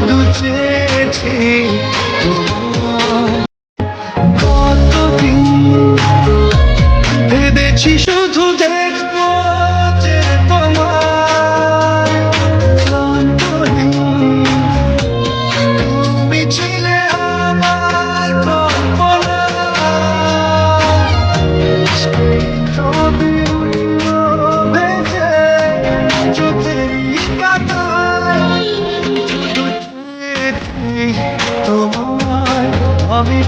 শুধু চেয়েছি তোমায়। কতদিন ভেবেছি শুধু দেখবো যে তোমার ক্লান্তহীন তুমি ছিলে আমার কল্পনা। সেই ছবিগুলো ভেসে চোখেরই পাতায় শুধু চেয়েছি তোমায় আমি।